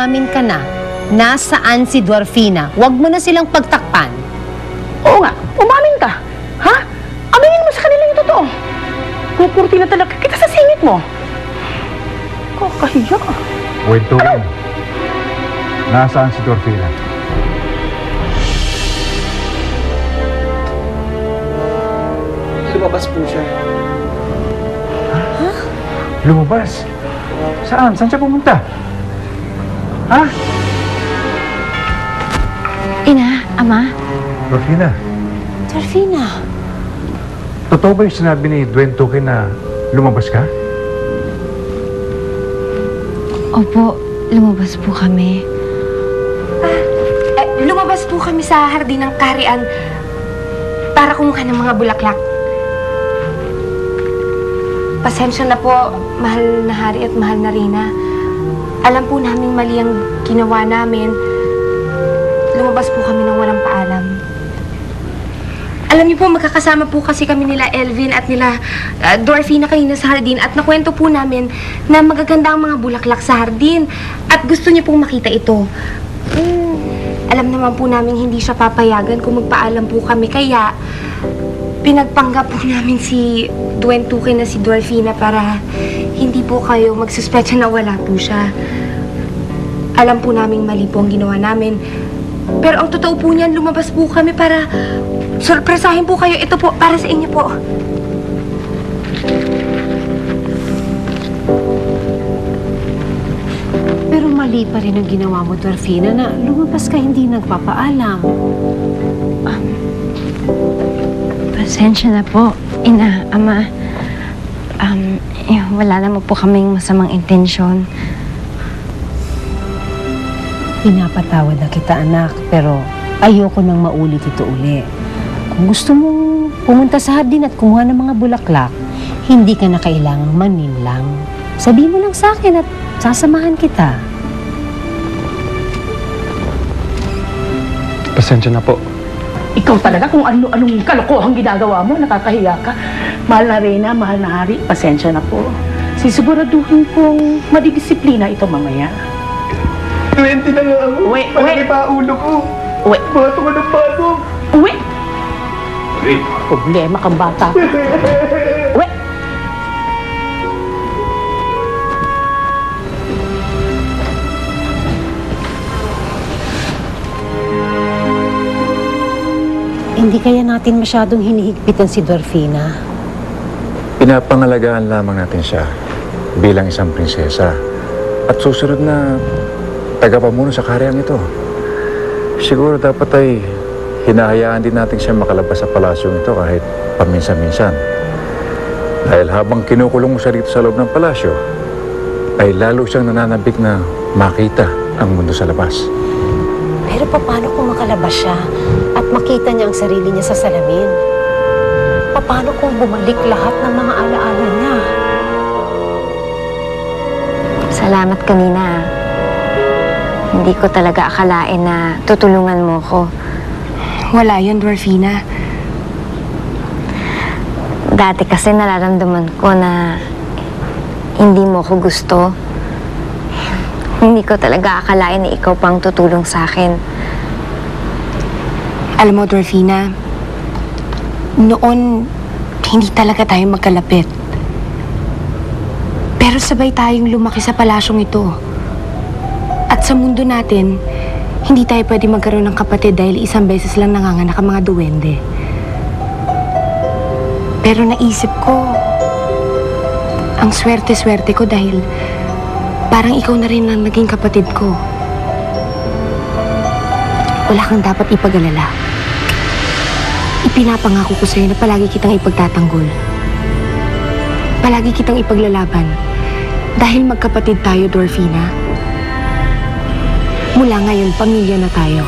umamin ka na. Nasaan si Dwarfina? Huwag mo na silang pagtakpan. Oo nga, umamin ka. Ha? Aminin mo sa kanila yung totoo. Kukurti na talaga kita sa singit mo. Kakahiya ka. Kwento mo. Nasaan si Dwarfina? Lumabas po siya. Ha? Lumabas? Saan? Saan siya pumunta? Ha? Ina, Ama. Dwarfina, Dwarfina. totoo ba yung sinabi ni Dwayne Tuque na lumabas ka? Opo, lumabas po kami. Lumabas po kami sa hardin ng Karian para kumuha ng mga bulaklak. Pasensya na po, mahal na hari at mahal na Rina. Alam po namin mali ang ginawa namin. Lumabas po kami ng walang paalam. Alam niyo po, magkakasama po kasi kami nila Elvin at nila Dwarfina kanina sa hardin at nakwento po namin na magaganda ang mga bulaklak sa hardin at gusto niyo pong makita ito. Alam naman po namin hindi siya papayagan kung magpaalam po kami kaya pinagpanggap po namin si Dwayne Tuque na si Dwarfina para hindi po kayo magsuspecha na wala po siya. Alam po namin mali po ang ginawa namin. Pero ang totoo po niyan, lumabas po kami para sorpresahin po kayo. Ito po, para sa inyo po. Pero mali pa rin ang ginawa mo, Dwarfina, na lumabas ka hindi nagpapaalam. Pasensya na po, Ina, Ama. Wala naman po kaming masamang intensyon. Pinapatawad na kita, anak, pero ayoko nang maulit ito uli. Kung gusto mong pumunta sa hardin at kumuha ng mga bulaklak, hindi ka na kailangang maninlang. Sabihin mo lang sa akin at sasamahan kita. Pasensya na po. Ikaw talaga kung ano-anong kalokohang ginagawa mo, nakakahiya ka. Mahal na Reyna, mahal na Hari, pasensya na po. Sisiguraduhin kong madidisiplina ito mamaya. 20 na nga ako. Uwi, Malaki pa ulo ko. Uwi. Bato ka ng bato. Uwi! Problema kang bata. Uwi! Hindi kaya natin masyadong hinihigpitan si Dwarfina. Pinapangalagaan lamang natin siya bilang isang prinsesa at susunod na tagapamuno sa karyang ito. Siguro dapat ay hinahayaan din natin siya makalabas sa palasyong ito kahit paminsan-minsan. Dahil habang kinukulong mo siya dito sa loob ng palasyo, ay lalo siyang nananabik na makita ang mundo sa labas. Pero paano kung makalabas siya at makita niya ang sarili niya sa salamin? Paano kung bumalik lahat ng mga alaala niya? Salamat kanina. Hindi ko talaga akalain na tutulungan mo ko. Wala yun, Dwarfina. Dati kasi nararamdaman ko na hindi mo ko gusto. Hindi ko talaga akalain na ikaw pang tutulong sa akin. Alam mo, Dwarfina, noon, hindi talaga tayo magkalapit. Pero sabay tayong lumaki sa palasyong ito. At sa mundo natin, hindi tayo pwede magkaroon ng kapatid dahil isang beses lang nanganganak ang mga duwende. Pero naisip ko, ang swerte-swerte ko dahil parang ikaw na rin ang naging kapatid ko. Wala kang dapat ipag-alala. Ipinapangako ko sa'yo na palagi kitang ipagtatanggol. Palagi kitang ipaglalaban. Dahil magkapatid tayo, Dwarfina. Mula ngayon, pamilya na tayo.